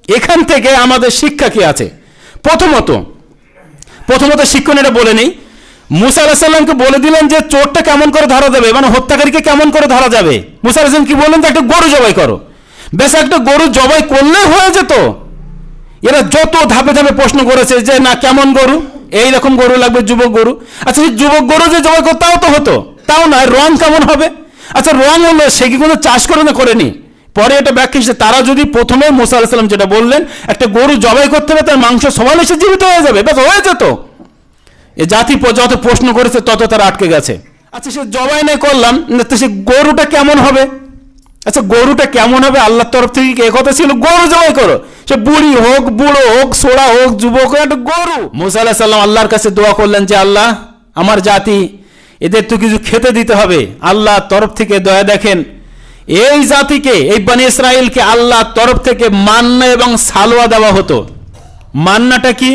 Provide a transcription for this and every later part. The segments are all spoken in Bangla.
এখান থেকে আমাদের শিক্ষা কি আছে? প্রথমত শিক্ষণ এটা বলে নেই। মুসা আলাইহিস সালামকে বলে দিলেন যে চোরটা কেমন করে ধরা যাবে, মানে হত্যাকারীকে কেমন করে ধরা যাবে। মুসা আলাইহিস সালাম কি বললেন? যে একটা গরু জবাই করো। বেশ, একটা গরু জবাই করলে হয়ে যেত। এরা যত ধাপে ধাপে প্রশ্ন করেছে যে না কেমন গরু, এইরকম গরু লাগবে, যুবক গরু। আচ্ছা, সেই যুবক গরু যে জবাই করো তাও তো হতো, তাও নয়, রং কেমন হবে? আচ্ছা, রং হলো সে কি কোনো চাষ করে না করেনি? পরে এটা ব্যাখ্যা এসেছে, তারা যদি প্রথমে মুসা আলাইহিস সালাম যেটা বললেন একটা গরু জবাই করতে হবে, তার মাংস সবাই এসে জীবিত হয়ে যাবে, ব্যাস হয়ে যেত। এ জাতি যত প্রশ্ন করেছে তত তারা আটকে গেছে। আচ্ছা, সে জবাই নাই করলাম, তো সে গরুটা কেমন হবে? আচ্ছা, গরুটা কেমন হবে? আল্লাহর তরফ থেকে এ কথা ছিল গরু জবাই করো, সে বুড়ি হোক, বুড়ো হোক, সোড়া হোক, যুবক হোক, একটা গরু। মুসা আলাইহিস সালাম আল্লাহর কাছে দোয়া করলেন যে আল্লাহ, আমার জাতি, এদের তো কিছু খেতে দিতে হবে। আল্লাহর তরফ থেকে দয়া দেখেন, এই জাতিকে, এই বনি ইসরাইলকে আল্লাহর তরফ থেকে মান্না এবং সালোয়া দেওয়া হতো। মান্নাটা কি?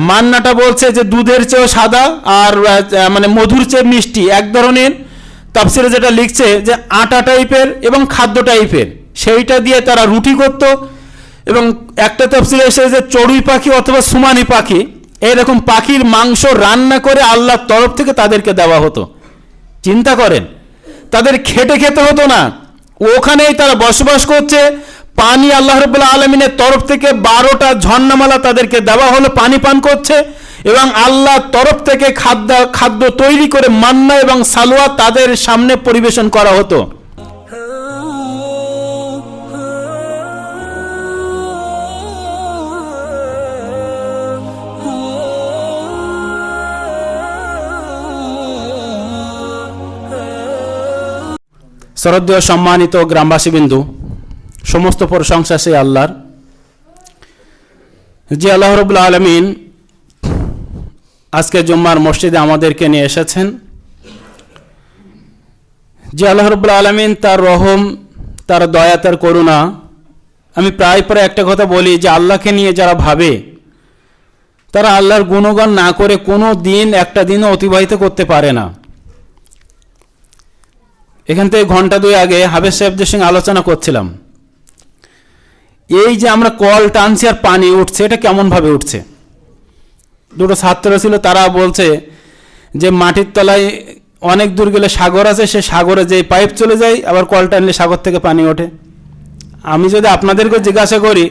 মান্নাটা বলছে যে দুধের চেয়েও সাদা আর মানে মধুর চেয়ে মিষ্টি, এক ধরনের। তাফসিরে যেটা লিখছে যে আটা টাইপের এবং খাদ্য টাইপের, সেইটা দিয়ে তারা রুটি করত। এবং একটা তাফসিরে এসে যে চড়ুই পাখি অথবা সুমানি পাখি, এরকম পাখির মাংস রান্না করে আল্লাহর তরফ থেকে তাদেরকে দেওয়া হতো। চিন্তা করেন, তাদের খেটে খেতে হতো না, ওখানেই তারা বসবাস করছে। পানি আল্লাহ রাব্বুল আলামিনের তরফ থেকে 12টা ঝর্ণামালা তাদেরকে দেওয়া হলো, পানি পান করছে। এবং আল্লাহর তরফ থেকে খাদ্য তৈরি করে মান্না এবং সালোয়া তাদের সামনে পরিবেশন করা হতো। শ্রদ্ধেয় সম্মানিত গ্রামবাসীবৃন্দু, সমস্ত প্রশংসা সেই আল্লাহর, যে আল্লাহ রাব্বুল আলামিন আজকে জুম্মার মসজিদে আমাদেরকে নিয়ে এসেছেন। যে আল্লাহ রাব্বুল আলামিন তার রহম, তার দয়া, তার করুণা। আমি প্রায় একটা কথা বলি যে আল্লাহকে নিয়ে যারা ভাবে তারা আল্লাহর গুণগান না করে কোনো দিন একটা দিনও অতিবাহিত করতে পারে না। এখান থেকে ঘন্টা 2 আগে হাফেজ সাহেবদের সঙ্গে আলোচনা করছিলাম, এই যে আমরা কল টানছি আর পানি উঠছে, এটা কেমনভাবে উঠছে। দুটো ছাত্র ছিল, তারা বলছে যে মাটির তলায় অনেক দূর গেলে সাগর আছে, সে সাগরে যে পাইপ চলে যায়, আবার কল টানলে সাগর থেকে পানি ওঠে। আমি যদি আপনাদেরকে জিজ্ঞাসা করি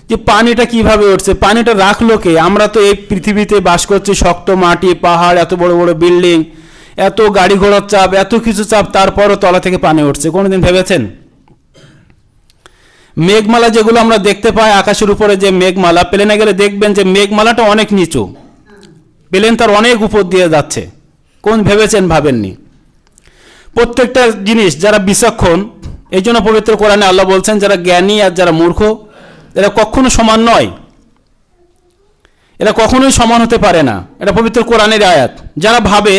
যে পানিটা কিভাবে উঠছে, পানিটা রাখলো কে? আমরা তো এই পৃথিবীতে বাস করছি, শক্ত মাটি, পাহাড়, এত বড় বড় বিল্ডিং, এত গাড়ি ঘোড়ার চাপ, এত কিছু চাপ, তারপরও তলা থেকে পানি উঠছে। কোনোদিন ভেবেছেন? মেঘমালা যেগুলো আমরা দেখতে পাই আকাশের উপরে, যে মেঘমালা, প্লেনে গেলে দেখবেন যে মেঘমালাটা অনেক নিচু, প্লেন তার অনেক উপর দিয়ে যাচ্ছে। কোন ভেবেছেন? ভাবেননি। প্রত্যেকটা জিনিস যারা বিচক্ষণ, এই জন্য পবিত্র কোরআনে আল্লাহ বলছেন যারা জ্ঞানী আর যারা মূর্খ এরা কখনো সমান নয়, এরা কখনোই সমান হতে পারে না। এটা পবিত্র কোরআনের আয়াত। যারা ভাবে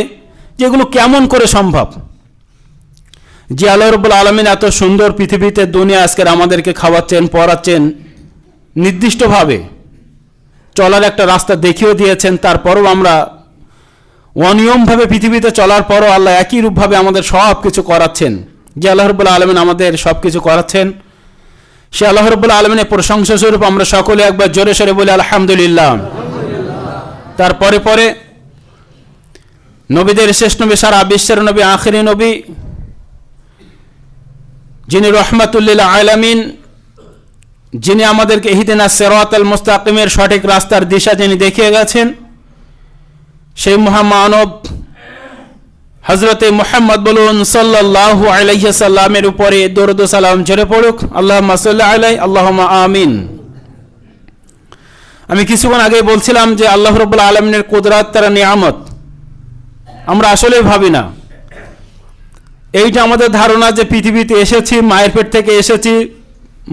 যে এগুলো কেমন করে সম্ভব, যে আল্লাহ রাব্বুল আলামিন এত সুন্দর পৃথিবীতে দুনিয়া আজকের আমাদেরকে খাওয়াচ্ছেন, পড়াচ্ছেন, নির্দিষ্টভাবে চলার একটা রাস্তা দেখিয়ে দিয়েছেন, তারপরও আমরা অনিয়মভাবে পৃথিবীতে চলার পরও আল্লাহ একই রূপভাবে আমাদের সব কিছু করাচ্ছেন। যে আল্লাহ রাব্বুল আলামিন আমাদের সব কিছু করাচ্ছেন, সে আল্লাহ রাব্বুল আলামিনের প্রশংসা স্বরূপ আমরা সকলে একবার জোরে সোরে বলি আলহামদুলিল্লাহ। তারপরে পরে নবীদের শেষ নবী, সারা বিশ্বের নবী, আখিরি নবী, যিনি রহমাতুল্লিল আলামিন, যিনি আমাদেরকে ইহদিনাস সিরাতাল মুস্তাকিমের সঠিক রাস্তার দিশা যিনি দেখিয়ে গেছেন, সেই মহামানব হযরতে মুহাম্মদ বলুন সাল্লাল্লাহু আলাইহি সাল্লামের উপরে দরুদ ও সালাম ঝরে পড়ুক। আল্লাহুম্মা সাল্লি আলাইহি, আল্লাহুম্মা আমিন। আমি কিছুক্ষণ আগে বলছিলাম যে আল্লাহ রাব্বুল আলামিনের কুদরত, তার নিয়ামত আমরা আসলে ভাবি না। এইটা আমাদের ধারণা যে পৃথিবীতে এসেছি, মায়ের পেট থেকে এসেছি,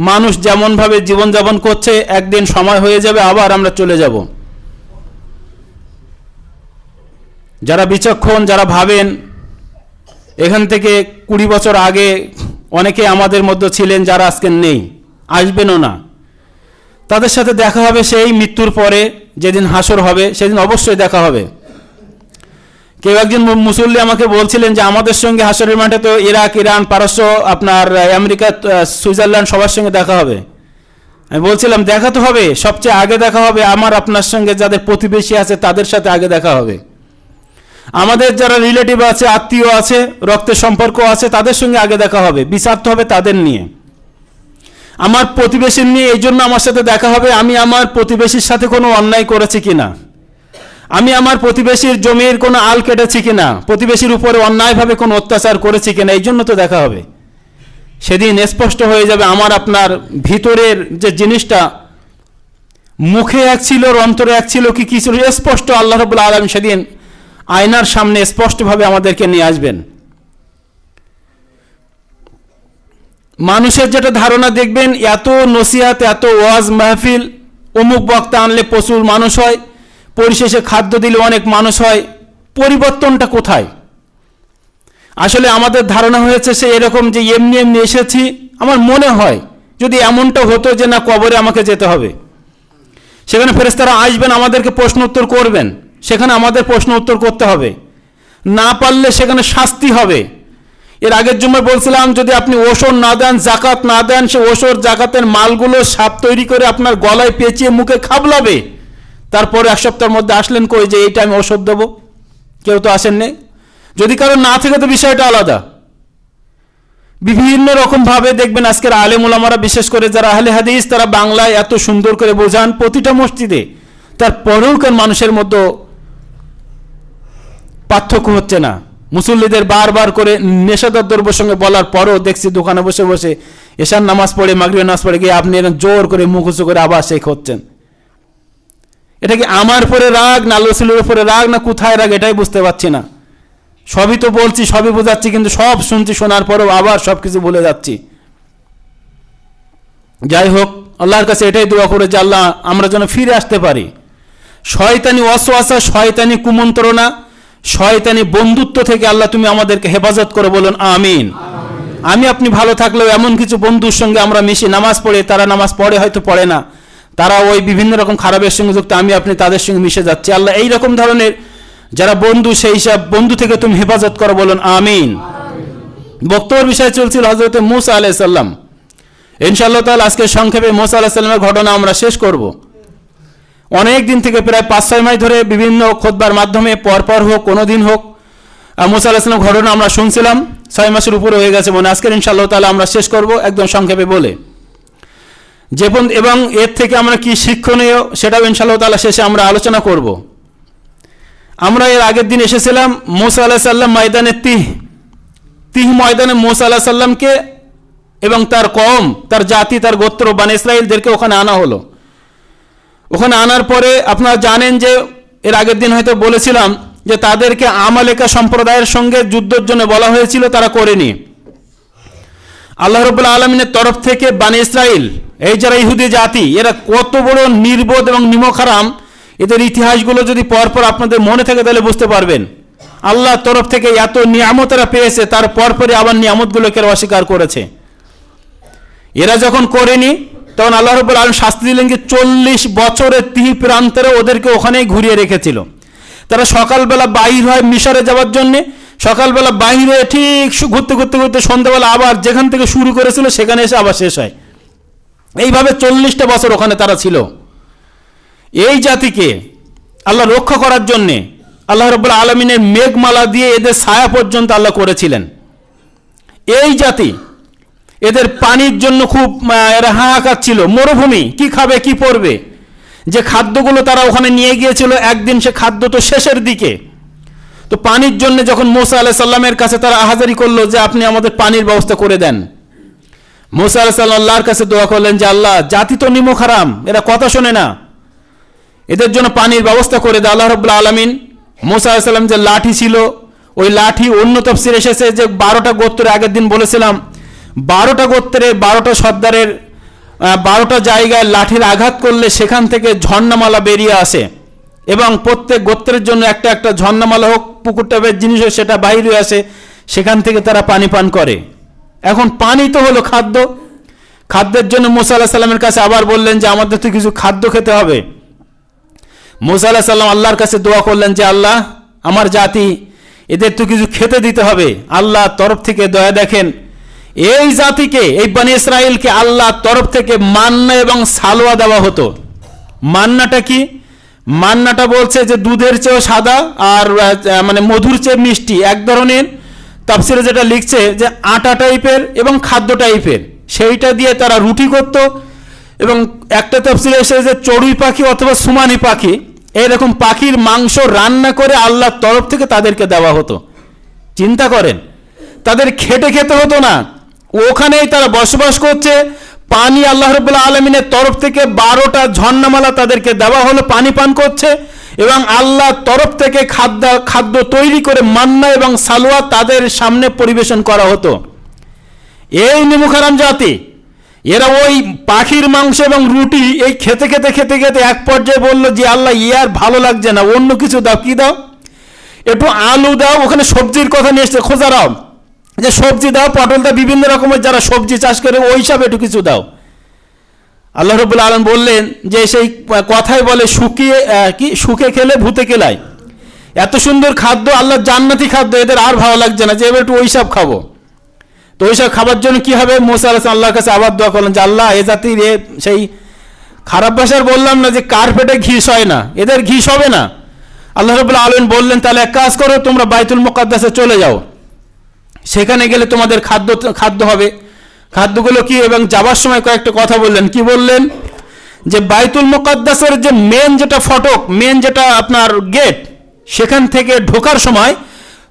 মানুষ যেমনভাবে জীবনযাপন করছে, একদিন সময় হয়ে যাবে, আবার আমরা চলে যাব। যারা বিচক্ষণ, যারা ভাবেন এখান থেকে 20 বছর আগে অনেকে আমাদের মধ্যে ছিলেন যারা আজকে নেই, আসবেনও না, তাদের সাথে দেখা হবে সেই মৃত্যুর পরে, যেদিন হাসর হবে সেদিন অবশ্যই দেখা হবে। কেউ একজন মুসল্লি আমাকে বলছিলেন যে আমাদের সঙ্গে হাসরের মাঠে তো ইরাক, ইরান, পারস্য, আপনার আমেরিকা, সুইজারল্যান্ড সবার সঙ্গে দেখা হবে। আমি বলছিলাম দেখা তো হবে, সবচেয়ে আগে দেখা হবে আমার আপনার সঙ্গে, যাদের প্রতিবেশী আছে তাদের সাথে আগে দেখা হবে। আমাদের যারা রিলেটিভ আছে, আত্মীয় আছে, রক্তের সম্পর্ক আছে, তাদের সঙ্গে আগে দেখা হবে, বিচার তো হবে তাদের নিয়ে। আমার প্রতিবেশীর নিয়ে এই জন্য আমার সাথে দেখা হবে, আমি আমার প্রতিবেশীর সাথে কোনো অন্যায় করেছি কিনা, আমি আমার প্রতিবেশীর জমির কোনো আল কেটেছি কিনা, প্রতিবেশীর উপরে অন্যায়ভাবে কোনো অত্যাচার করেছি কিনা, এই জন্য তো দেখা হবে। সেদিন স্পষ্ট হয়ে যাবে আমার আপনার ভিতরের যে জিনিসটা, মুখে এক ছিল অন্তরে এক ছিল কি ছিল, স্পষ্ট আল্লাহ রাব্বুল আলামিন সেদিন আয়নার সামনে স্পষ্টভাবে আমাদেরকে নিয়ে আসবেন। মানুষের যেটা ধারণা দেখবেন, এত নসিহাত, এত ওয়াজ মাহফিল, অমুক বক্তা আনলে প্রচুর মানুষ হয়, পরিশেষে খাদ্য দিলে অনেক মানুষ হয়, পরিবর্তনটা কোথায়? আসলে আমাদের ধারণা হয়েছে সে এরকম যে এমনি এমনি এসেছি। আমার মনে হয় যদি এমনটা হতো যে না, কবরে আমাকে যেতে হবে, সেখানে ফেরেশতারা আসবেন, আমাদেরকে প্রশ্ন উত্তর করবেন, সেখানে আমাদের প্রশ্ন উত্তর করতে হবে, না পারলে সেখানে শাস্তি হবে। এর আগের জুমায় বলছিলাম, যদি আপনি ওষর না দেন, জাকাত না দেন, সে ওষর জাকাতের মালগুলো সাপ তৈরি করে আপনার গলায় পেঁচিয়ে মুখে খাবলাবে। তারপরে এক সপ্তাহের মধ্যে আসলেন কই যে এইটা আমি ওষুধ দেবো? কেউ তো আসেননি। যদি কারো না থেকে তো বিষয়টা আলাদা। বিভিন্ন রকমভাবে দেখবেন আজকের আলেম ওলামারা, বিশেষ করে যারা আহলে হাদিস, তারা বাংলায় এত সুন্দর করে বোঝান প্রতিটা মসজিদে, তারপরেও কেন মানুষের মধ্যে পার্থক্য হচ্ছে না? মুসল্লিদের বারবার করে নেশাদার দ্রব্যের সঙ্গে বলার পরও দেখছি দোকানে বসে বসে এশার নামাজ পড়ে, মাগরিবের নামাজ পড়ে গিয়ে আপনি এরকম জোর করে মুখ উঁচু করে আবার শেখ হচ্ছেন। এটা কি আমার উপরে রাগ, না আল্লাহ রাসূলের উপরে রাগ, না কোথায় রাগ, এটাই বুঝতে পারছি না। সবই তো বলছি, সবই বোঝাচ্ছি, কিন্তু সব শুনছি, শোনার পরেও আবার সব কিছু ভুলে যাচ্ছি। যাই হোক, আল্লাহর কাছে এটাই দোয়া করে যে আল্লাহ আমরা যেন ফিরে আসতে পারি। শয়তানি ওয়াসওয়াসা, শয়তানি কুমন্ত্রণা, শয়তানি বন্ধুত্ব থেকে আল্লাহ তুমি আমাদেরকে হেফাজত করে, বলুন আমিন। আমি আপনি ভালো থাকলেও এমন কিছু বন্ধুর সঙ্গে আমরা মিশি, নামাজ পড়ে, তারা নামাজ পড়ে হয়তো পড়ে না, তারা ওই বিভিন্ন রকম খারাপের সঙ্গে যুক্ত, আমি আপনি তাদের সঙ্গে মিশে যাচ্ছি। আল্লাহ এই রকম ধরনের যারা বন্ধু, সেই সব বন্ধু থেকে তুমি হেফাজত করো, বলুন আমিন। বক্তব্যের বিষয় চলছিল হযরত মূসা আলাইহিস সালাম। ইনশাআল্লাহ তাআলা আজকে সংক্ষেপে মূসা আলাইহিস সালামের ঘটনা আমরা শেষ করব। অনেক দিন থেকে, প্রায় 5-6 মাস ধরে বিভিন্ন খুতবার মাধ্যমে পরপর হোক, কোনো দিন হোক, মূসা আলাইহিস সালামের ঘটনা আমরা শুনছিলাম। 6 মাসের উপরে হয়ে গেছে মনে। আজকে ইনশাআল্লাহ তাআলা আমরা শেষ করব একদম সংক্ষেপে বলে, এবং এর থেকে আমরা কি শিক্ষণীয় সেটাও ইনশাআল্লাহ তাআলা শেষে আমরা আলোচনা করব। আমরা এর আগের দিন এসেছিলাম মূসা আলাইহিস সালাম ময়দানে তিহ ময়দানে মূসা আলাইহিস সালামকে এবং তার কওম, তার জাতি, তার গোত্র বনি ইসরাইলদেরকে ওখানে আনা হলো। ওখানে আনার পরে আপনারা জানেন যে এর আগের দিন হয়তো বলেছিলাম যে তাদেরকে আমালেকা সম্প্রদায়ের সঙ্গে যুদ্ধের জন্য বলা হয়েছিল, তারা করেনি। আল্লাহ রাব্বুল আলামিনের তরফ থেকে বনি ইসরাইল, এই যারা ইহুদি জাতি, এরা কত বড় নির্বোধ এবং নিমকহারাম, এদের ইতিহাসগুলো যদি পরপর আপনাদের মনে থাকে তাহলে বুঝতে পারবেন। আল্লাহর তরফ থেকে এত নিয়ামত এরা পেয়েছে, তার পরপরই আবার নিয়ামতগুলোকে অস্বীকার করেছে। এরা যখন করেনি তখন আল্লাহ রাব্বুল আলামিন শাস্তি দিলেন যে 40 বছরের তিহ প্রান্তরে ওদেরকে ওখানেই ঘুরিয়ে রেখেছিল। তারা সকালবেলা বাহির হয় মিশরে যাওয়ার জন্যে, সকালবেলা বাহির হয়ে ঠিক ঘুরতে ঘুরতে ঘুরতে সন্ধ্যাবেলা আবার যেখান থেকে শুরু করেছিল সেখানে এসে আবার শেষ হয়। এইভাবে 40টা বছর ওখানে তারা ছিল। এই জাতিকে আল্লাহ রক্ষা করার জন্যে আল্লাহ রাব্বুল আলামিনের মেঘমালা দিয়ে এদের ছায়া পর্যন্ত আল্লাহ করেছিলেন। এই জাতি, এদের পানির জন্য খুব এরা হাহাকার ছিল, মরুভূমি, কি খাবে কি পরবে। যে খাদ্যগুলো তারা ওখানে নিয়ে গিয়েছিল, একদিন সে খাদ্য তো শেষের দিকে। তো পানির জন্য যখন মূসা আলাইহিস সালামের কাছে তারা আহাজারি করলো যে আপনি আমাদের পানির ব্যবস্থা করে দেন, মূসা আলাইহিস সালাম আল্লাহর কাছে দোয়া করলেন যে আল্লাহ, জাতি তো নিমকহারাম, এরা কথা শোনে না, এদের জন্য পানির ব্যবস্থা করে দেয়। আল্লাহ রাব্বুল আলামিন মূসা আলাইহিস সালাম যে লাঠি ছিল, ওই লাঠি, অন্য তাফসীর এসেছে যে 12টা গোত্রের, আগের দিন বলেছিলাম 12টা গোত্রে 12টা সর্দারের 12টা জায়গায় লাঠির আঘাত করলে সেখান থেকে ঝর্ণামালা বেরিয়ে আসে, এবং প্রত্যেক গোত্রের জন্য একটা একটা ঝর্ণামালা হোক, পুকুর টাইপের জিনিস হোক, সেটা বাইরে আসে, সেখান থেকে তারা পানি পান করে। এখন পানি তো হলো খাদ্য, খাদ্যের জন্য মূসা আলাইহিস সালামের কাছে আবার বললেন যে আমাদের তো কিছু খাদ্য খেতে হবে। মূসা আলাইহিস সালাম আল্লাহর কাছে দোয়া করলেন যে আল্লাহ, আমার জাতি, এদের তো কিছু খেতে দিতে হবে। আল্লাহ তরফ থেকে দয়া দেখেন, এই জাতিকে, এই বনি ইসরাইলকে আল্লাহর তরফ থেকে মান্না এবং সালোয়া দেওয়া হতো। মান্নাটা কি? মান্নাটা বলছে যে দুধের চেয়েও সাদা আর মানে মধুর চেয়ে মিষ্টি, এক ধরনের। তাফসিরে যেটা লিখছে যে আটা টাইপের এবং খাদ্য টাইপের, সেইটা দিয়ে তারা রুটি করত। এবং একটা তাফসিরে এসে যে চড়ুই পাখি অথবা সুমানি পাখি, এরকম পাখির মাংস রান্না করে আল্লাহর তরফ থেকে তাদেরকে দেওয়া হতো। চিন্তা করেন, তাদের খেটে খেতে হতো না, ওখানেই তারা বসবাস করছে। পানি আল্লাহ রাব্বুল আলামিনের তরফ থেকে 12টা ঝর্ণামালা তাদেরকে দেওয়া হলো, পানি পান করছে। এবং আল্লাহর তরফ থেকে খাদ্য তৈরি করে মান্না এবং সালোয়া তাদের সামনে পরিবেশন করা হতো। এই নিমুখারাম জাতি, এরা ওই পাখির মাংস এবং রুটি এই খেতে খেতে খেতে খেতে এক পর্যায়ে বললো যে আল্লাহ আর ভালো লাগছে না, অন্য কিছু দাও। কি দাও? একটু আলু দাও। ওখানে সবজির কথা নিয়ে এসছে, খোঁজারাও যে সবজি দাও, পটল দাও, বিভিন্ন রকমের যারা সবজি চাষ করে ওই সব একটু কিছু দাও। আল্লাহ রাব্বুল আলামিন বললেন যে সেই কথাই বলে শুকে খেলে ভূতে কেলায়। এত সুন্দর খাদ্য, আল্লাহ জান্নাতি খাদ্য, এদের আর ভালো লাগছে না, যে এবার একটু ওই সব খাবো। তো ওই সব খাবার জন্য কি হবে? মুসা আলাইহিস সালাম আল্লাহর কাছে আবার দোয়া করলেন যে আল্লাহ, এ জাতির সেই খারাপ ভাষার বললাম না যে কার পেটে ঘিস হয় না, এদের ঘিস হবে না। আল্লাহ রাব্বুল আলামিন বললেন তাহলে এক কাজ করো, তোমরা বাইতুল মুকাদ্দাসে চলে যাও, সেখানে গেলে তোমাদের খাদ্য হবে। খাদ্যগুলো কি? এবং যাবার সময় কয়েকটা কথা বললেন। কি বললেন? যে বাইতুল মুকাদ্দাসের যে মেন যেটা ফটক, মেন যেটা আপনার গেট, সেখান থেকে ঢোকার সময়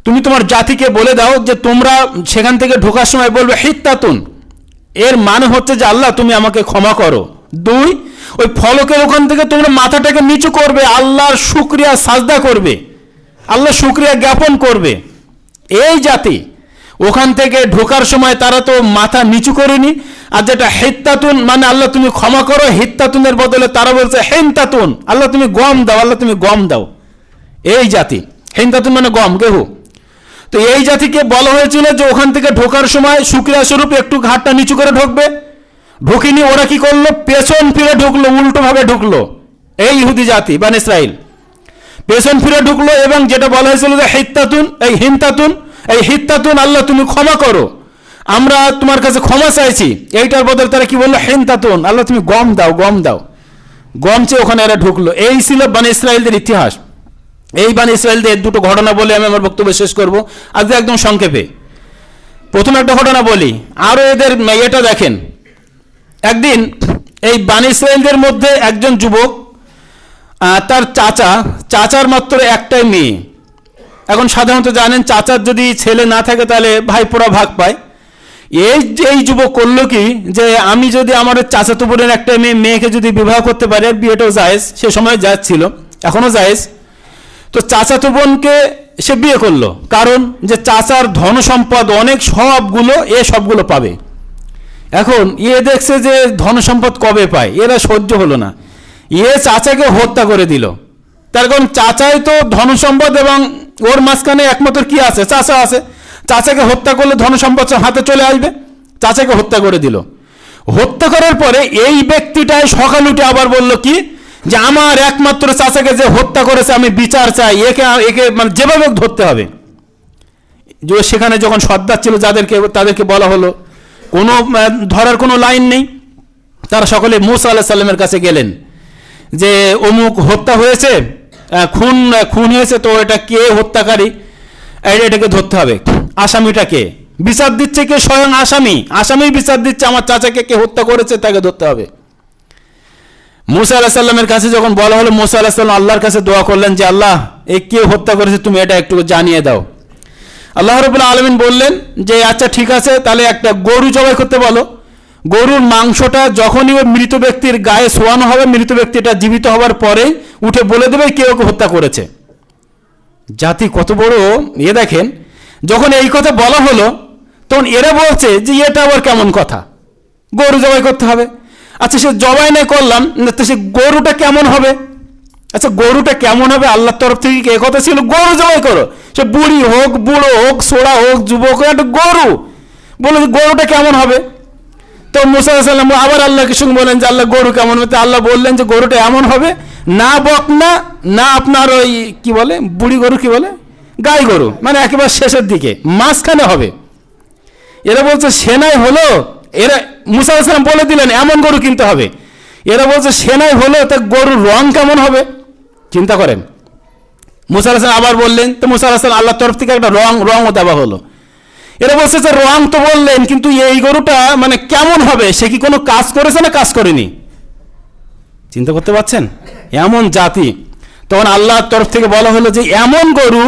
তুমি তোমার জাতিকে বলে দাও যে তোমরা সেখান থেকে ঢোকার সময় বলবে হিত্তাতুন। এর মানে হচ্ছে যে আল্লাহ তুমি আমাকে ক্ষমা করো। 2, ওই ফলকের ওখান থেকে তোমরা মাথাটাকে নিচু করবে, আল্লাহর শুকরিয়া সাজদা করবে, আল্লাহ শুকরিয়া জ্ঞাপন করবে। এই জাতি ওখান থেকে ঢোকার সময় তারা তো মাথা নিচু করেনি। আর যেটা হিত্তাতুন মানে আল্লাহ তুমি ক্ষমা করো, হিত্তাতুনের বদলে তারা বলছে হিনতাতুন, আল্লাহ তুমি গম দাও, আল্লাহ তুমি গম দাও। এই জাতি, হিনতাতুন মানে গম, গেহু। তো এই জাতিকে বলা হয়েছিল যে ওখান থেকে ঢোকার সময় শুকরিয়া স্বরূপ একটু ঘাটটা নিচু করে ঢুকবে। ঢুকিনি, ওরা কি করলো? পেছন ফিরে ঢুকলো, উল্টো ভাবে ঢুকলো। এই ইহুদি জাতি বনি ইসরাইল পেছন ফিরে ঢুকলো। এবং যেটা বলা হয়েছিল যে হিত্তাতুন, এই হিনতাতুন, এই হিত্তাতুন আল্লাহ তুমি ক্ষমা করো, আমরা তোমার কাছে ক্ষমা চাইছি, এইটার বদলে তারা কি বললো? হিনতাতুন, আল্লাহ তুমি গম দাও, গম দাও। গম চেয়ে ওখানে এরা ঢুকলো। এই ছিল বনি ইসরাইলদের ইতিহাস। এই বনি ইসরাইলদের দুটো ঘটনা বলে আমি আমার বক্তব্য শেষ করবো আজকে একদম সংক্ষেপে। প্রথম একটা ঘটনা বলি, আরো এদের এটা দেখেন। একদিন এই বনি ইসরাইলদের মধ্যে একজন যুবক, তার চাচার মাত্র একটাই মেয়ে। এখন সাধারণত জানেন চাচার যদি ছেলে না থাকে তাহলে ভাইপোরা ভাগ পায়। এই যুবক করলো কি, যে আমি যদি আমার চাচাতো বোনের একটা মেয়েকে যদি বিবাহ করতে পারি, আর বিয়েটাও জায়েজ, সে সময় জায়েজ ছিল, এখনো জায়েজ। তো চাচাতো বোনকে সে বিয়ে করলো, কারণ যে চাচার ধন সম্পদ অনেক, সবগুলো পাবে। এখন দেখছে যে ধন সম্পদ কবে পায়, এরা সহ্য হলো না, চাচাকে হত্যা করে দিল। তার কারণ চাচাই তো ধন সম্পদ, এবং ওর মাঝখানে একমাত্র কি আছে? চাচা আছে। চাচাকে হত্যা করলে ধন সম্পদ হাতে চলে আসবে, চাচাকে হত্যা করে দিল। হত্যা করার পরে এই ব্যক্তিটাই সকাল উঠে আবার বলল কি, যে আমার একমাত্র চাচাকে যে হত্যা করেছে আমি বিচার চাই, একে মানে যেভাবে ধরতে হবে। সেখানে যখন সর্দার ছিল তাদেরকে বলা হলো, কোনো ধরার কোনো লাইন নেই। তারা সকলে মুসা আলাইহিস সালামের কাছে গেলেন যে অমুক হত্যা হয়েছে, খুন হয়েছে, তো এটা কে হত্যাকারী, এটাকে ধরতে হবে। আসামিটা কে? বিচার দিচ্ছে কে? স্বয়ং আসামি বিচার দিচ্ছে, আমার চাচাকে কে হত্যা করেছে তাকে ধরতে হবে। মুসা আলাইহিস সালামের কাছে যখন বলা হলো, মুসা আলাইহিস সালাম আল্লাহর কাছে দোয়া করলেন যে আল্লাহ, কে হত্যা করেছে তুমি এটা একটু জানিয়ে দাও। আল্লাহ রাব্বুল আলামিন বললেন যে আচ্ছা ঠিক আছে, তাহলে একটা গরু জবাই করতে বলো। গরুর মাংসটা যখনই ওই মৃত ব্যক্তির গায়ে শোয়ানো হবে, মৃত ব্যক্তিটা জীবিত হওয়ার পরে উঠে বলে দেবে কে ওকে হত্যা করেছে। জাতি কত বড়! দেখেন, যখন এই কথা বলা হলো তখন এরা বলছে যে এটা আবার কেমন কথা, গরু জবাই করতে হবে। আচ্ছা সে জবাই নাই করলাম, তো সে গরুটা কেমন হবে? আচ্ছা গরুটা কেমন হবে? আল্লাহর তরফ থেকে কি কথা ছিল গরু জবাই করো? সে বুড়ি হোক, বুড়ো হোক, ছোড়া হোক, যুবক হোক, একটা গরু বলে গরুটা কেমন হবে? তো মুসা আলাইহিস সালাম আবার আল্লাহকে সঙ্গে বলেন যে আল্লাহ গরু কেমন হবে? আল্লাহ বললেন যে গরুটা এমন হবে, না বকনা, না আপনার ওই কি বলে বুড়ি গরু, কি বলে গাই গরু, মানে একেবারে শেষের দিকে, মাঝখানে হবে। এরা বলছে সেনাই হলো, এরা মুসা আলাইহিস সালাম বলে দিলেন এমন গরু কিনতে হবে, এরা বলছে সেনাই হলো, তা গরুর রং কেমন হবে চিন্তা করেন। মুসা আলাইহিস সালাম আবার বললেন, তো মুসা আলাইহিস সালাম আল্লাহর তরফ থেকে একটা রংও দেওয়া হলো। এরা বলছে যে রং তো বললেন, কিন্তু এই গরুটা মানে কেমন হবে, সে কি কোনো কাজ করেছে না কাজ করেনি? চিন্তা করতে পারছেন, এমন জাতি। তখন আল্লাহর তরফ থেকে বলা হলো যে এমন গরু,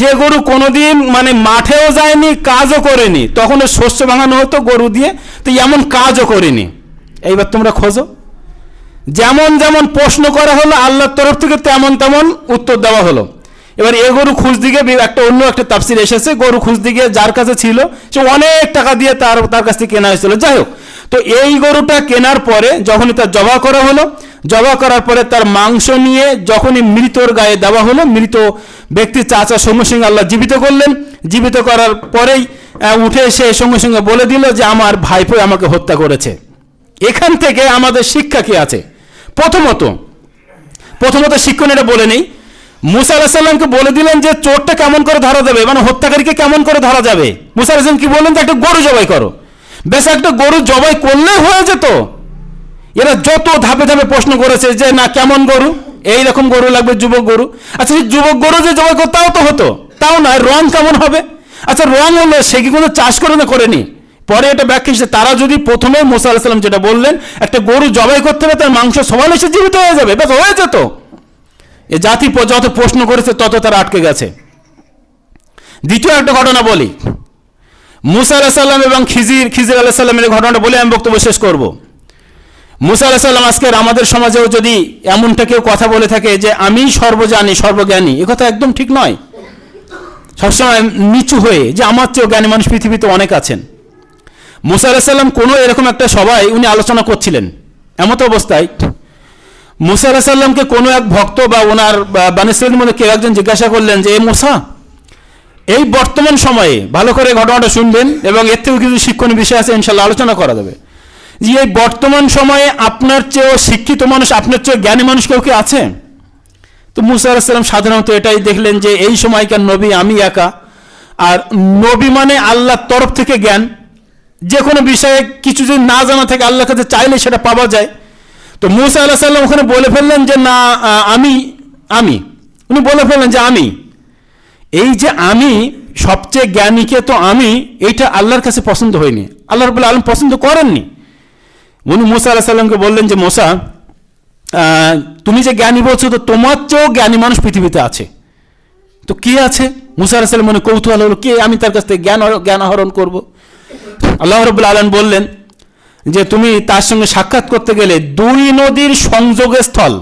যে গরু কোনোদিন মানে মাঠেও যায়নি, কাজও করেনি, তখন শস্য ভাঙানো হতো গরু দিয়ে, তো এমন কাজও করেনি। এইবার তোমরা খোঁজো, যেমন যেমন প্রশ্ন করা হলো আল্লাহর তরফ থেকে তেমন তেমন উত্তর দেওয়া হলো। এবার এ গরু খুঁজতে গিয়ে অন্য একটা তাফসির এসেছে, গরু খুঁজতে গিয়ে যার কাছে ছিল সে অনেক টাকা দিয়ে তার কাছ থেকে কেনা হয়েছিল। যাই হোক, তো এই গরুটা কেনার পরে যখনই তার জবাই করা হলো, জবাই করার পরে তার মাংস নিয়ে যখনই মৃতর গায়ে দেওয়া হলো, মৃত ব্যক্তির চাচা সঙ্গে সঙ্গে আল্লাহ জীবিত করলেন। জীবিত করার পরেই উঠে এসে সঙ্গে সঙ্গে বলে দিল যে আমার ভাইপো আমাকে হত্যা করেছে। এখান থেকে আমাদের শিক্ষা কি আছে? প্রথমত শিক্ষণ এটা বলে নেই, মুসা আলাইহিস সালামকে বলে দিলেন যে চোরটা কেমন করে ধরা যাবে, মানে হত্যাকারীকে কেমন করে ধরা যাবে। মুসা আলাইহিস সালাম কি বললেন যে একটা গরু জবাই করো, বেশ একটা গরু জবাই করলে হয়ে যেত। এরা যত ধাপে ধাপে প্রশ্ন করেছে যে না কেমন গরু, এইরকম গরু লাগবে, যুবক গরু। আচ্ছা সেই যুবক গরু যে জবাই করো তাও তো হতো, তাও নয়, রং কেমন হবে? আচ্ছা রং হলো, সে কি কোনো চাষ করে না করেনি? পরে এটা ব্যাখ্যা এসেছে, তারা যদি প্রথমে মুসা আলাইহিস সালাম যেটা বললেন একটা গরু জবাই করতে হবে, তার মাংস সবাই এসে জীবিত হয়ে যাবে, বেশ হয়ে যেত। এ জাতি যত প্রশ্ন করেছে তত তারা আটকে গেছে। দ্বিতীয় একটা ঘটনা বলি, মুসা আলাইহিস সালাম এবং খিজির আলাইহিস সালামের ঘটনাটা বলে আমি বক্তব্য শেষ করব। মুসা আলাইহিস সালাম আজকের আমাদের সমাজেও যদি এমনটা কেউ কথা বলে থাকে যে আমি সর্বজানি সর্বজ্ঞানী, এ কথা একদম ঠিক নয়। সবসময় নিচু হয়ে যে আমার চেয়েও জ্ঞানী মানুষ পৃথিবীতে অনেক আছেন। মুসা আলাইহিস সালাম কোনো এরকম একটা সভায় উনি আলোচনা করছিলেন, এমত অবস্থায় মুসা আলাইহিস সালামকে কোনো এক ভক্ত বা ওনার বনী ইসরাঈলের মধ্যে কেউ একজন জিজ্ঞাসা করলেন যে মুসা, এই বর্তমান সময়ে, ভালো করে ঘটনাটা শুনবেন এবং এর থেকেও কিছু শিক্ষণীয় বিষয় আছে, ইনশাআল্লাহ আলোচনা করা যাবে, যে এই বর্তমান সময়ে আপনার চেয়েও শিক্ষিত মানুষ, আপনার চেয়েও জ্ঞানী মানুষ কেউ কি আছে? তো মুসা আলাইহিস সালাম সাধারণত এটাই দেখলেন যে এই সময়কার নবী আমি একা, আর নবী মানে আল্লাহর তরফ থেকে জ্ঞান, যে কোনো বিষয়ে কিছু যদি না জানা থাকে আল্লাহর কাছে চাইলে সেটা পাওয়া যায়। তো মুসা আলাইহিস সালাম ওখানে বলে ফেললেন যে না আমি উনি বলে ফেললেন যে আমি, এই যে আমি সবচেয়ে জ্ঞানীকে তো আমি, এইটা আল্লাহর কাছে পছন্দ হয়নি, আল্লাহ রাব্বুল আলামিন পছন্দ করেননি। উনি মুসা আলাইহিস সালামকে বললেন যে মুসা, তুমি যে জ্ঞানী বলছো, তো তোমার চেয়েও জ্ঞানী মানুষ পৃথিবীতে আছে, তো কি আছে? মুসা আলাইহিস সালাম মনে কৌতূহল হলো, কে আমি তার কাছ থেকে জ্ঞান আহরণ করব? আল্লাহ রাব্বুল আলামিন বললেন যে তুমি তার সঙ্গে সাক্ষাৎ করতে গেলে দুই নদীর সংযোগের স্থল,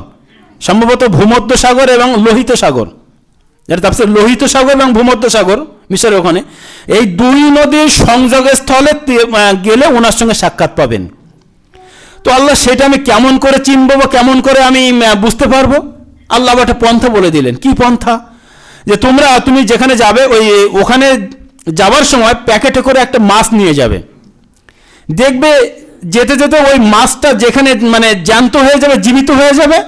সম্ভবত ভূমধ্য সাগর এবং লোহিত সাগর, যেটা তারপরে লোহিত সাগর এবং ভূমধ্য সাগর মিশরের ওখানে, এই দুই নদীর সংযোগের স্থলে গেলে ওনার সঙ্গে সাক্ষাৎ পাবেন। তো আল্লাহ সেটা আমি কেমন করে চিনবো বা কেমন করে আমি বুঝতে পারবো? আল্লাহ একটা পন্থা বলে দিলেন। কি পন্থা? যে তুমি যেখানে যাবে ওখানে যাওয়ার সময় প্যাকেটে করে একটা মাছ নিয়ে যাবে, দেখবে যেতে যেতে ওই মাছটা যেখানে মানে জ্যান্ত হয়ে যাবে, জীবিত হয়ে যাবে,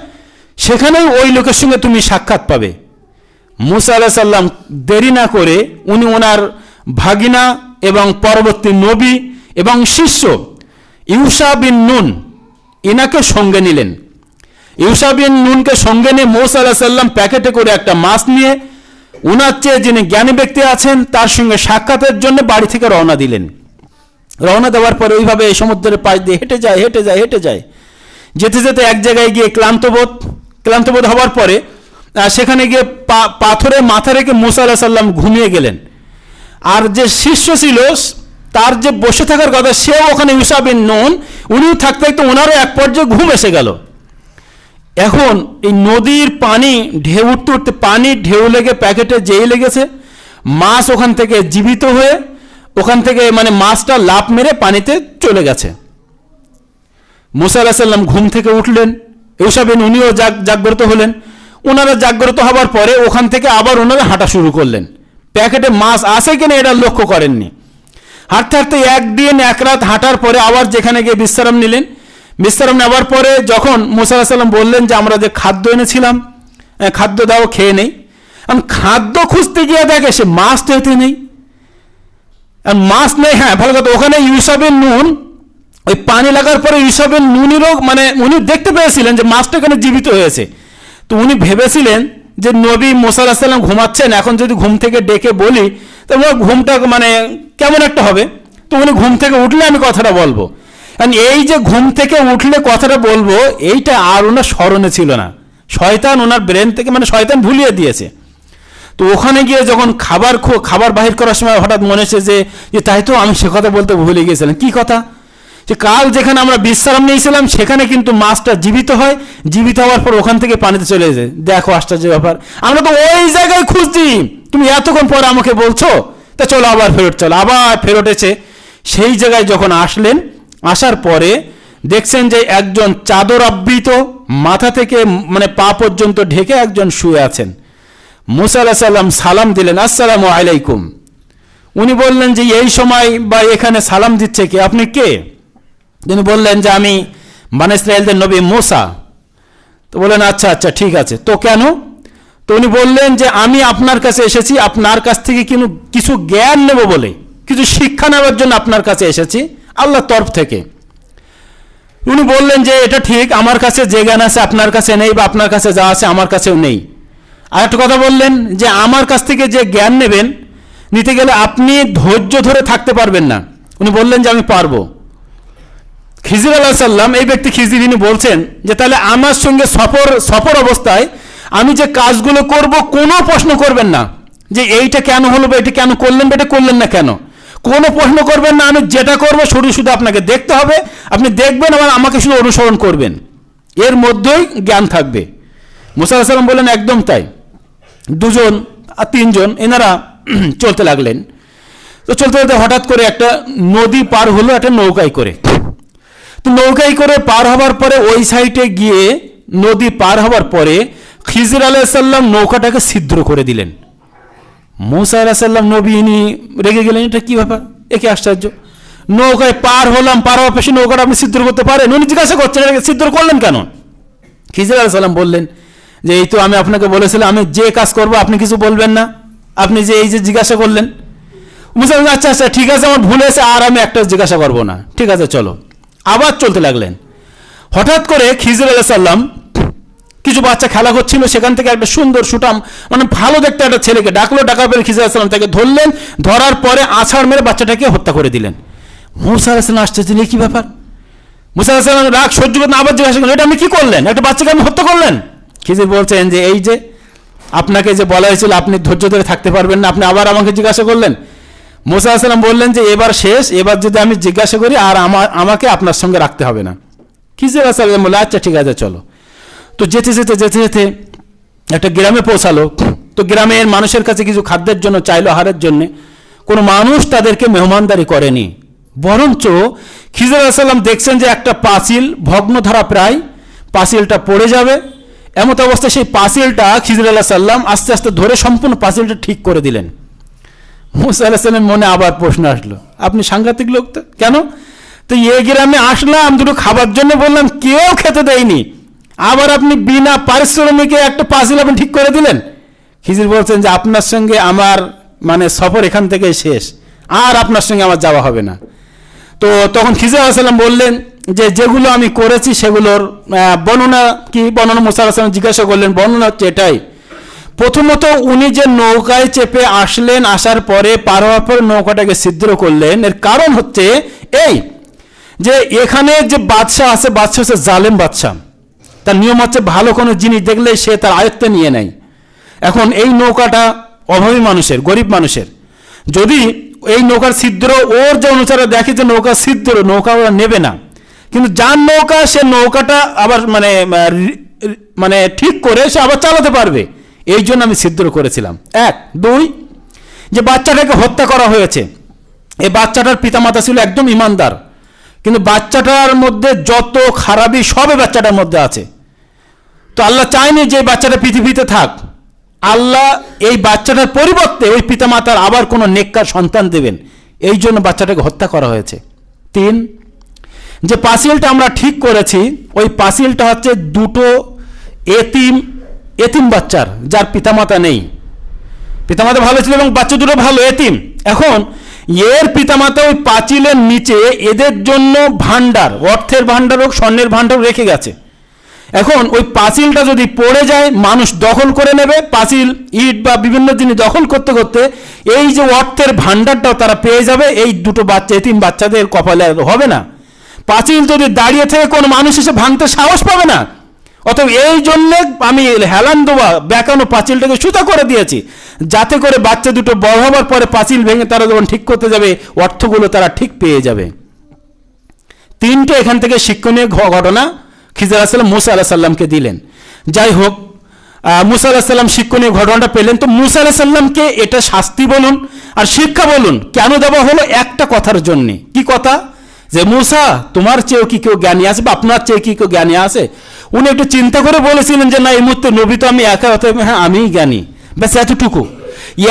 সেখানেই ওই লোকের সঙ্গে তুমি সাক্ষাৎ পাবে। মুসা আলাইহিস সালাম দেরি না করে উনি ওনার ভাগিনা এবং পরবর্তী নবী এবং শিষ্য ইউশা বিন নুন ইনাকে সঙ্গে নিলেন। ইউশা বিন নুনকে সঙ্গে নিয়ে মুসা আলাইহিস সালাম প্যাকেটে করে একটা মাছ নিয়ে ওনার চেয়ে যিনি জ্ঞানী ব্যক্তি আছেন তার সঙ্গে সাক্ষাতের জন্য বাড়ি থেকে রওনা দিলেন। রওনা দেওয়ার পরে ওইভাবে এই সমুদ্রের পাশ দিয়ে হেঁটে যায়, যেতে যেতে এক জায়গায় গিয়ে ক্লান্তবোধ হওয়ার পরে সেখানে গিয়ে পাথরে মাথা রেখে মুসা আলাইহিস সালাম ঘুমিয়ে গেলেন। আর যে শিষ্য ছিল তার যে বসে থাকার কথা, সেও ওখানে ইউশা বিন নুন, উনিও থাকতে থাকতে ওনারও এক পর্যায়ে ঘুম এসে গেল। এখন এই নদীর পানি ঢেউ উঠতে পানির ঢেউ লেগে প্যাকেটে যেই লেগেছে, মাছ ওখান থেকে জীবিত হয়ে ওখান থেকে মানে মাছটা লাফ মেরে পানিতে চলে গেছে। মুসা আলাইহিস সালাম ঘুম থেকে উঠলেন, ইউশা বিন উনিও জাগ্রত হলেন। ওনারা জাগ্রত হওয়ার পরে ওখান থেকে আবার ওনারা হাঁটা শুরু করলেন। প্যাকেটে মাছ আছে কিনা এটা লক্ষ্য করেননি। হাঁটতে হাঁটতে একদিন এক রাত হাঁটার পরে আবার যেখানে গিয়ে বিশ্রাম নিলেন। বিশ্রাম নেওয়ার পরে যখন মুসা আলাইহিস সালাম বললেন যে আমরা যে খাদ্য এনেছিলাম, খাদ্য দাও, খেয়ে নেই। খাদ্য খুঁজতে গিয়ে দেখে সে মাছ তো এতে নেই। আর মাছ নেই, হ্যাঁ ভালো কথা, ওখানে ইউসাবের নুন, ওই পানি লাগার পরে ইউসাবের নুনেরও মানে উনি দেখতে পেয়েছিলেন যে মাছটা এখানে জীবিত হয়েছে। তো উনি ভেবেছিলেন যে নবী মুসা আলাইহিস সালাম ঘুমাচ্ছেন, এখন যদি ঘুম থেকে ডেকে বলি তো ঘুমটা মানে কেমন একটা হবে। তো উনি ঘুম থেকে উঠলে আমি কথাটা বলবো। এই যে ঘুম থেকে উঠলে কথাটা বলবো, এইটা আর ওনার স্মরণে ছিল না। শয়তান ওনার ব্রেন থেকে মানে শয়তান ভুলিয়ে দিয়েছে। তো ওখানে গিয়ে যখন খাবার বাহির করার সময় হঠাৎ মনে হচ্ছে যে তাই তো আমি সে কথা বলতে ভুলে গিয়েছিলাম। কি কথা? যে কাল যেখানে আমরা বিশ্রাম নিয়েছিলাম সেখানে কিন্তু মাছটা জীবিত হয়, জীবিত হওয়ার পর ওখান থেকে পানিতে চলে যায়। দেখো আশ্চর্য ব্যাপার, আমরা তো ওই জায়গায় খুঁজছি, তুমি এতক্ষণ পর আমাকে বলছো। তা চলো আবার ফেরত চলো, আবার ফেরত এসে সেই জায়গায় যখন আসলেন, আসার পরে দেখছেন যে একজন চাদর আবৃত, মাথা থেকে মানে পা পর্যন্ত ঢেকে একজন শুয়ে আছেন। মুসা আলাইহিস সালাম সালাম দিলেন, আসসালামু আলাইকুম। উনি বললেন যে এই সময় বা এখানে সালাম দিচ্ছে কে, আপনি কে? তিনি বললেন যে আমি বনী ইসরাঈলদের নবী মুসা। তো বললেন আচ্ছা আচ্ছা ঠিক আছে, তো কেন? তো উনি বললেন যে আমি আপনার কাছে এসেছি, আপনার কাছ থেকে কিছু জ্ঞান নেব বলে, কিছু শিক্ষা নেওয়ার জন্য আপনার কাছে এসেছি আল্লাহর তরফ থেকে। উনি বললেন যে এটা ঠিক, আমার কাছে যে জ্ঞান আছে আপনার কাছে নেই, বা আপনার কাছে যা আছে আমার কাছেও নেই। আর একটা কথা বললেন যে আমার কাছ থেকে যে জ্ঞান নেবেন, নিতে গেলে আপনি ধৈর্য ধরে থাকতে পারবেন না। উনি বললেন যে আমি পারবো। খিজির আলাইহিস সালাম, এই ব্যক্তি খিজির, ইনি বলছেন যে তাহলে আমার সঙ্গে সফর অবস্থায় আমি যে কাজগুলো করব কোনো প্রশ্ন করবেন না যে এইটা কেন হলো বা এটা কেন করলেন বা এটা করলেন না কেন, কোনো প্রশ্ন করবেন না। আমি যেটা করবো শুধু আপনাকে দেখতে হবে, আপনি দেখবেন আর আমাকে শুধু অনুসরণ করবেন, এর মধ্যেই জ্ঞান থাকবে। মুসা আলাইহিস সালাম বললেন একদম তাই। দুজন আর তিনজন এনারা চলতে লাগলেন। তো চলতে চলতে হঠাৎ করে একটা নদী পার হলো একটা নৌকায় করে। তো নৌকায় করে পার হবার পরে ওই সাইডে গিয়ে নদী পার হবার পরে খিজির আলাইহিস সালাম নৌকাটাকে ছিদ্র করে দিলেন। মুসা আলাইহিস সালাম নবী, ইনি রেগে গেলেন, এটা কি ব্যাপার, একে আশ্চর্য, নৌকায় পার হলাম, পার হওয়ার পেছনে নৌকাটা আপনি ছিদ্র করতে পারেন? উনি জিজ্ঞাসা করছেন ছিদ্র করলেন কেন? খিজির আলাইহিস সালাম বললেন যে এই তো আমি আপনাকে বলেছিলাম আমি যে কাজ করব আপনি কিছু বলবেন না, আপনি যে এই যে জিজ্ঞাসা করলেন। মুসা বললেন আচ্ছা আচ্ছা ঠিক আছে, আমার ভুল হয়েছে, আর আমি একটা জিজ্ঞাসা করবো না, ঠিক আছে চলো। আবার চলতে লাগলেন। হঠাৎ করে খিজির আলাইহিস সালাম, কিছু বাচ্চা খেলা করছিল, সেখান থেকে একটা সুন্দর সুঠাম মানে ভালো দেখতে একটা ছেলেকে ডাকলো, ডাকার পরে খিজির আলাইহিস সালাম তাকে ধরলেন, ধরার পরে আছাড় মেরে বাচ্চাটাকে হত্যা করে দিলেন। মুসা আলাইহিস সালাম আসছে, কি ব্যাপার? মুসা আলাইহিস সালাম রাগ সহ্য করতে আবার জিজ্ঞাসা করলেন, এটা আপনি কি করলেন, একটা বাচ্চাকে আপনি হত্যা করলেন? খিজির বলছেন যে এই যে আপনাকে যে বলা হয়েছিল আপনি ধৈর্য ধরে থাকতে পারবেন না, আপনি আবার আমাকে জিজ্ঞাসা করলেন। মুসা আলাইহিস সালাম বললেন যে এবার শেষ, এবার যদি আমি জিজ্ঞাসা করি আর আমাকে আপনার সঙ্গে রাখতে হবে না। খিজির আলাইহিস সালাম বললেন আচ্ছা ঠিক আছে চলো। তো যেতে যেতে একটা গ্রামে পৌঁছালো। তো গ্রামের মানুষের কাছে কিছু খাদ্যের জন্য চাইলো, আহারের জন্য। কোনো মানুষ তাদেরকে মেহমানদারি করেনি, বরঞ্চ খিজির আলাইহিস সালাম দেখছেন যে একটা পাঁচিল ভগ্নধারা, প্রায় পাঁচিলটা পড়ে যাবে, এমত অবস্থায় সেই পাঁচিলটা খিজির আলাইহিস সালাম আস্তে আস্তে ধরে সম্পূর্ণ পাঁচিলটা ঠিক করে দিলেন। মুসা আলাইহিস সালামের মনে আবার প্রশ্ন আসলো, আপনি সাংঘাতিক লোক তো, কেন? তো এই গ্রামে আসলাম দুটো খাবার জন্য, বললাম কেউ খেতে দেয়নি, আবার আপনি বিনা পারিশ্রমিকে একটা পাঁচিল আপনি ঠিক করে দিলেন। খিজির বলছেন যে আপনার সঙ্গে আমার মানে সফর এখান থেকে শেষ, আর আপনার সঙ্গে আমার যাওয়া হবে না। তো তখন খিজির আলাইহিস সালাম বললেন যে যেগুলো আমি করেছি সেগুলোর বর্ণনা কি? বর্ণনা মুসা আলাইহিস সালাম জিজ্ঞাসা করলেন, বর্ণনা হচ্ছে এটাই। প্রথমত উনি যে নৌকায় চেপে আসলেন, আসার পরে পার হওয়ার পরে নৌকাটাকে ছিদ্র করলেন, এর কারণ হচ্ছে এই যে এখানে যে বাদশাহ আছে, বাদশাহ হচ্ছে জালেম বাদশাহ, তার নিয়ম হচ্ছে ভালো কোনো জিনিস দেখলে সে তার আয়ত্তে নিয়ে নেয়। এখন এই নৌকাটা অভাবী মানুষের, গরিব মানুষের, যদি এই নৌকার ছিদ্র ওর যে অনুসারে দেখে যে নৌকা ছিদ্র, নৌকা ওরা নেবে না, কিন্তু যার নৌকা সে নৌকাটা আবার মানে ঠিক করে সে আবার চালাতে পারবে, এই জন্য আমি ছিদ্র করেছিলাম। এক। দুই, যে বাচ্চাটাকে হত্যা করা হয়েছে, এই বাচ্চাটার পিতামাতা ছিল একদম ইমানদার, কিন্তু বাচ্চাটার মধ্যে যত খারাপি সবে বাচ্চাটার মধ্যে আছে। তো আল্লাহ চায়নি যে বাচ্চাটা পৃথিবীতে থাক, আল্লাহ এই বাচ্চাটার পরিবর্তে ওই পিতামাতার আবার কোনো নেককার সন্তান দেবেন, এই জন্য বাচ্চাটাকে হত্যা করা হয়েছে। তিন, যে পাঁচিলটা আমরা ঠিক করেছি, ওই পাঁচিলটা হচ্ছে দুটো এতিম বাচ্চার, যার পিতামাতা নেই, পিতামাতা ভালো ছিল এবং বাচ্চা দুটো ভালো, এতিম। এখন এর পিতামাতা ওই পাঁচিলের নিচে এদের জন্য ভান্ডার, অর্থের ভান্ডার হোক স্বর্ণের ভান্ডার রেখে গেছে। এখন ওই পাঁচিলটা যদি পড়ে যায়, মানুষ দখল করে নেবে, পাঁচিল ইট বা বিভিন্ন জিনিস দখল করতে করতে এই যে অর্থের ভান্ডারটাও তারা পেয়ে যাবে। এই দুটো বাচ্চা, এতিম বাচ্চাদের কপালে হবে না। পাঁচিল যদি দাঁড়িয়ে থেকে কোনো মানুষ এসে ভাঙতে সাহস পাবে না। অতএব এই জন্যে আমি হেলান দেওয়া বেঁকানো পাঁচিলটাকে সুতা করে দিয়েছি, যাতে করে বাচ্চা দুটো বড় হবার পরে পাঁচিল ভেঙে তারা যখন ঠিক করতে যাবে, অর্থগুলো তারা ঠিক পেয়ে যাবে। তিনটে এখান থেকে শিক্ষণীয় ঘটনা খিজির আলাইহিস সালাম মুসা আলাইহিস সালামকে দিলেন। যাই হোক, মুসা আলাইহিস সালাম শিক্ষণীয় ঘটনাটা পেলেন। তো মুসা আলাইহিস সালামকে এটা শাস্তি বলুন আর শিক্ষা বলুন কেন দেওয়া হলো? একটা কথার জন্যে। কি কথা? যে মুসা, তোমার চেয়েও কি কেউ জ্ঞানী আছে বা আপনার চেয়ে কি কেউ জ্ঞানী আছে? উনি একটু চিন্তা করে বলেছিলেন যে না, এই মুহূর্তে নবী তো আমি একা, অতএব হ্যাঁ আমিই জ্ঞানী, ব্যাস এতটুকু।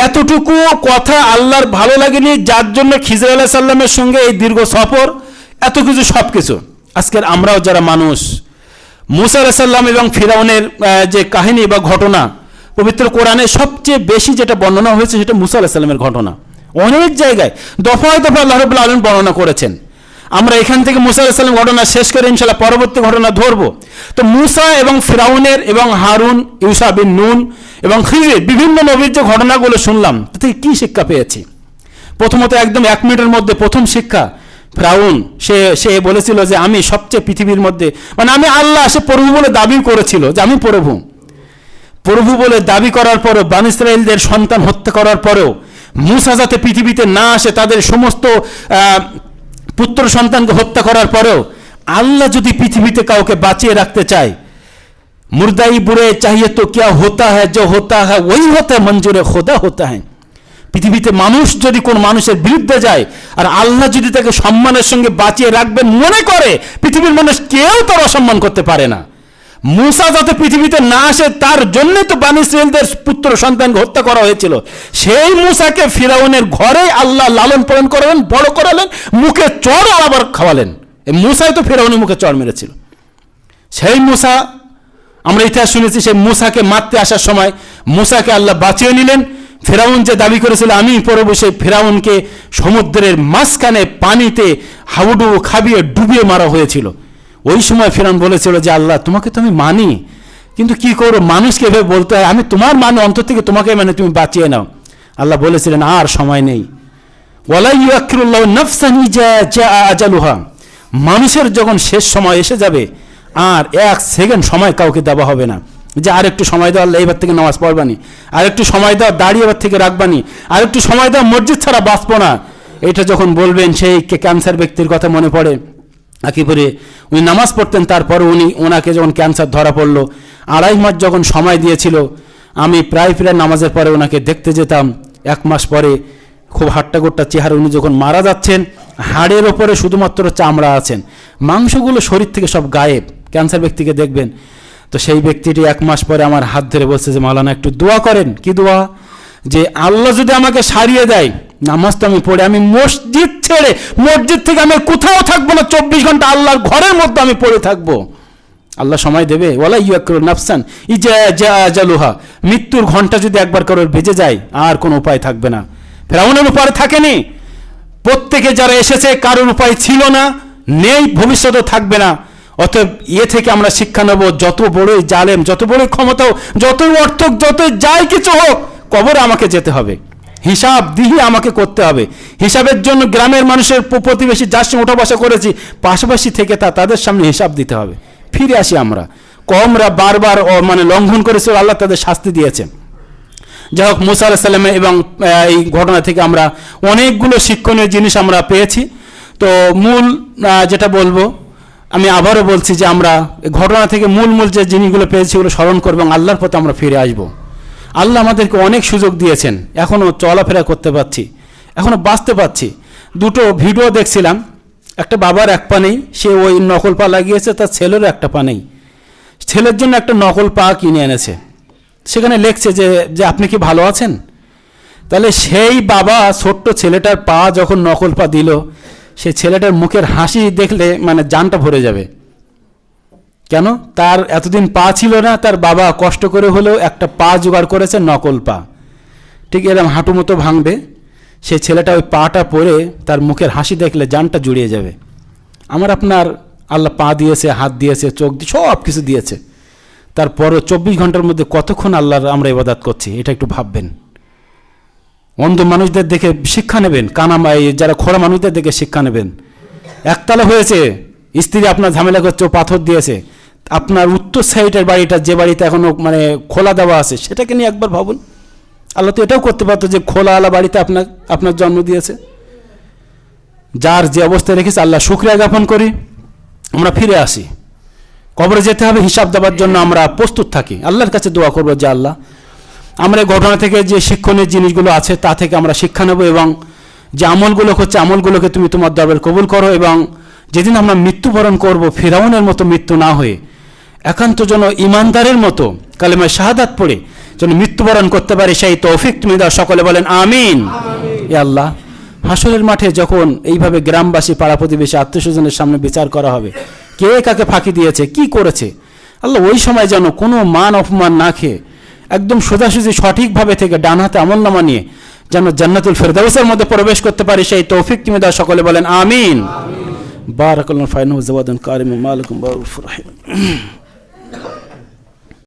এতটুকু কথা আল্লাহর ভালো লাগেনি, যার জন্য খিজির আলাইহিস সালামের সঙ্গে এই দীর্ঘ সফর, এত কিছু সব কিছু। আজকের আমরাও যারা মানুষ, মুসা আলাইহিস সালাম এবং ফিরাউনের যে কাহিনী বা ঘটনা, পবিত্র কোরআনে সবচেয়ে বেশি যেটা বর্ণনা হয়েছে সেটা মুসা আলাইহিস সালামের ঘটনা। অনেক জায়গায় দফায় দফায় আল্লাহ রাব্বুল আলামিন বর্ণনা করেছেন। আমরা এখান থেকে মুসা আলাইহিস সালাম ঘটনা শেষ করে ইনশাআল্লাহ পরবর্তী ঘটনা ধরবো। তো মুসা এবং ফিরাউনের এবং হারুন, ইউসা বিন নুন এবং খিজির, বিভিন্ন নবীর যে ঘটনাগুলো শুনলাম, তাতে কি শিক্ষা পেয়েছি? প্রথমত একদম 1 মিনিটের মধ্যে প্রথম শিক্ষা, ফিরাউন সে বলেছিল যে আমি সবচেয়ে পৃথিবীর মধ্যে, মানে আমি আল্লাহ, সে প্রভু বলে দাবি করেছিল যে আমি প্রভু বলে দাবি করার পরেও, বনী ইসরাঈলদের সন্তান হত্যা করার পরেও, মুসা যাতে পৃথিবীতে না আসে, তাদের সমস্ত পুত্র সন্তানকে হত্যা করার পরেও আল্লাহ যদি পৃথিবীতে কাউকে বাঁচিয়ে রাখতে চায়, মুর্দাই বুড়ে চাহিয়ে তো क्या होता है, जो होता है वही होता है, मंजूर खुदा होता है। পৃথিবীতে মানুষ যদি কোন মানুষের বিরুদ্ধে যায় আর আল্লাহ যদি তাকে সম্মানের সঙ্গে বাঁচিয়ে রাখবেন মনে করে, পৃথিবীর মানুষ কেউ তার অসম্মান করতে পারে না। মুসা যাতে পৃথিবীতে না আসে তার জন্য তো বনী ইসরাঈলদের পুত্র সন্তানকে হত্যা করা হয়েছিল। সেই মুসাকে ফিরাউনের ঘরে আল্লাহ লালন পালন করালেন, বড় করালেন, মুখে চড়ও আবার খাওয়ালেন। এই মুসাই তো ফিরাউনের মুখে চড় মেরেছিল। সেই মুসা, আমরা ইতিহাস শুনেছি, সেই মুসাকে মারতে আসার সময় মুসাকে আল্লাহ বাঁচিয়ে নিলেন। ফিরাউন যে দাবি করেছিল আমি পড়ব, সেই ফিরাউনকে সমুদ্রের মাঝখানে পানিতে হাবুডুবু খাবিয়ে ডুবিয়ে মারা হয়েছিল। ওই সময় ফিরাউন বলেছিল যে আল্লাহ তোমাকে তো আমি মানি, কিন্তু কি করো, মানুষকে এভাবে বলতে হয়, আমি তোমার মানে অন্তর থেকে তোমাকে মানে তুমি বাঁচিয়ে নাও। আল্লাহ বলেছিলেন আর সময় নেই, ওয়ালা ইউআখিরুল্লাহু নাফসান ইযা জাআ আজালুহা, মানুষের যখন শেষ সময় এসে যাবে আর 1 সেকেন্ড সময় কাউকে দেওয়া হবে না যে আর একটু সময় দাও, আল্লাহ এবার থেকে নামাজ পড়বানি, আর একটু সময় দাও, দাঁড়িয়ে এবার থেকে রাখবানি, আর একটু সময় দাও, মসজিদ ছাড়া বাঁচবো না। এটা যখন বলবেন, সেই ক্যান্সার ব্যক্তির কথা মনে পড়ে। একেবারে উনি নামাজ পড়তেন, তারপরে ওনাকে যখন ক্যান্সার ধরা পড়লো, 2.5 মাস যখন সময় দিয়েছিল, আমি প্রায় নামাজের পরে ওনাকে দেখতে যেতাম। 1 মাস পরে খুব হাট্টাগোট্টা চেহারা, উনি যখন মারা যাচ্ছেন, হাড়ের ওপরে শুধুমাত্র চামড়া আছেন, মাংসগুলো শরীর থেকে সব গায়েব। ক্যান্সার ব্যক্তিকে দেখবেন। তো সেই ব্যক্তিটি 1 মাস পরে আমার হাত ধরে বলছে যে মাওলানা একটু দোয়া করেন। কি দোয়া? যে আল্লাহ যদি আমাকে সারিয়ে দেয়, নামাজ তো আমি পড়ে, আমি মসজিদ ছেড়ে, মসজিদ থেকে আমি কোথাও থাকবো না, 24 ঘন্টা আল্লাহর ঘরের মধ্যে আমি পড়ে থাকবো। আল্লাহ সময় দেবে, ওয়ালা ইউআখিরু নাফসান ইযা জাআ আজালুহা, মৃত্যুর ঘন্টা যদি একবার কারোর বেজে যায় আর কোনো উপায় থাকবে না। ফিরাউনের উপায় থাকেনি, প্রত্যেকে যারা এসেছে কারোর উপায় ছিল না, নেই, ভবিষ্যতেও থাকবে না। অতএব থেকে আমরা শিক্ষা নেব, যত বড়ই জালেম, যত বড়ই ক্ষমতা, যতই অর্থ, যতই যাই কিছু হোক, কবরে আমাকে যেতে হবে, হিসাব দিয়ে আমাকে করতে হবে। হিসাবের জন্য গ্রামের মানুষের প্রতিবেশী যার সঙ্গে ওঠা বসা করেছি, পাশাপাশি থেকে তাদের সামনে হিসাব দিতে হবে। ফিরে আসি আমরা, কমরা বারবার মানে লঙ্ঘন করেছে, আল্লাহ তাদের শাস্তি দিয়েছেন। যাই হোক, মুসা আলাইহিস সালাম এবং এই ঘটনা থেকে আমরা অনেকগুলো শিক্ষণীয় জিনিস আমরা পেয়েছি। তো মূল যেটা বলবো, আমি আবারও বলছি যে আমরা ঘটনা থেকে মূল যে জিনিসগুলো পেয়েছি ওগুলো স্মরণ করবো এবং আল্লাহর পথে আমরা ফিরে আসব। আল্লাহ আমাদেরকে অনেক সুযোগ দিয়েছেন, এখনও চলাফেরা করতে পারছি, এখনও বাঁচতে পারছি। 2টো ভিডিও দেখছিলাম, একটা বাবার 1 পা নেই, সে ওই নকল পা লাগিয়েছে, তার ছেলেরও 1টা পা নেই, ছেলের জন্য একটা নকল পা কিনে এনেছে। সেখানে লেখছে যে আপনি কি ভালো আছেন? তাহলে সেই বাবা ছোট্ট ছেলেটার পা যখন নকল পা দিল, সেই ছেলেটার মুখের হাসি দেখলে মানে জানটা ভরে যাবে। কেন? তার এতদিন পা ছিল না, তার বাবা কষ্ট করে হলেও একটা পা জোগাড় করেছে, নকল পা। ঠিক এরকম হাঁটু মতো ভাঙবে, সেই ছেলেটা ওই পাটা পরে তার মুখের হাসি দেখলে জানটা জুড়িয়ে যাবে। আমার আপনার আল্লাহ পা দিয়েছে, হাত দিয়েছে, চোখ দিয়ে সব কিছু দিয়েছে, তারপরও 24 ঘন্টার মধ্যে কতক্ষণ আল্লাহর আমরা ইবাদত করছি, এটা একটু ভাববেন। অন্ধ মানুষদের দেখে শিক্ষা নেবেন, যারা খোড়া মানুষদের দেখে শিক্ষা নেবেন। একতলা হয়েছে, স্ত্রী আপনার ঝামেলা করছে, ও পাথর দিয়েছে, আপনার উত্তর সাইডের বাড়িটা যে বাড়িতে এখনো মানে খোলা দেওয়া আছে সেটাকে নিয়ে একবার ভাবুন। আল্লাহ তো এটাও করতে পারতো যে খোলাওয়ালা বাড়িতে আপনার জন্ম দিয়েছে। যার যে অবস্থায় রেখেছে আল্লাহ শুকরিয়া জ্ঞাপন করি। আমরা ফিরে আসি, কবরে যেতে হবে, হিসাব দেওয়ার জন্য আমরা প্রস্তুত থাকি। আল্লাহর কাছে দোয়া করবো যে আল্লাহ আমরা এই ঘটনা থেকে যে শিক্ষণীয় জিনিসগুলো আছে তা থেকে আমরা শিক্ষা নেব, এবং যে আমলগুলো হচ্ছে আমলগুলোকে তুমি তোমার দরবারে কবুল করো, এবং যেদিন আমরা মৃত্যুবরণ করব ফিরাউনের মতো মৃত্যু না হয়ে একান্ত যেন ইমানদারের মতো কালেমায় শাহাদাত পড়ে যেন মৃত্যুবরণ করতে পারি, সেই তৌফিক তুমি দাও। সকলে বলেন আমিন। এ আল্লাহ, হাসরের মাঠে যখন এইভাবে গ্রামবাসী, পাড়া প্রতিবেশী, আত্মীয়স্বজনের সামনে বিচার করা হবে, কে কাকে ফাঁকি দিয়েছে, কি করেছে, আল্লাহ ওই সময় যেন কোনো মান অপমান না খেয়ে একদম সোজাসুজি সঠিকভাবে থেকে ডান হাতে আমলনামা নিয়ে যেন জান্নাতুল ফেরদাউসের মধ্যে প্রবেশ করতে পারি, সেই তৌফিক তুমি দাও। সকলে বলেন আমিন। বারাকাল্লাহু ফিকুম ওয়া জাওয়াদান কারিম মালাকুম বারুফুর রহিম।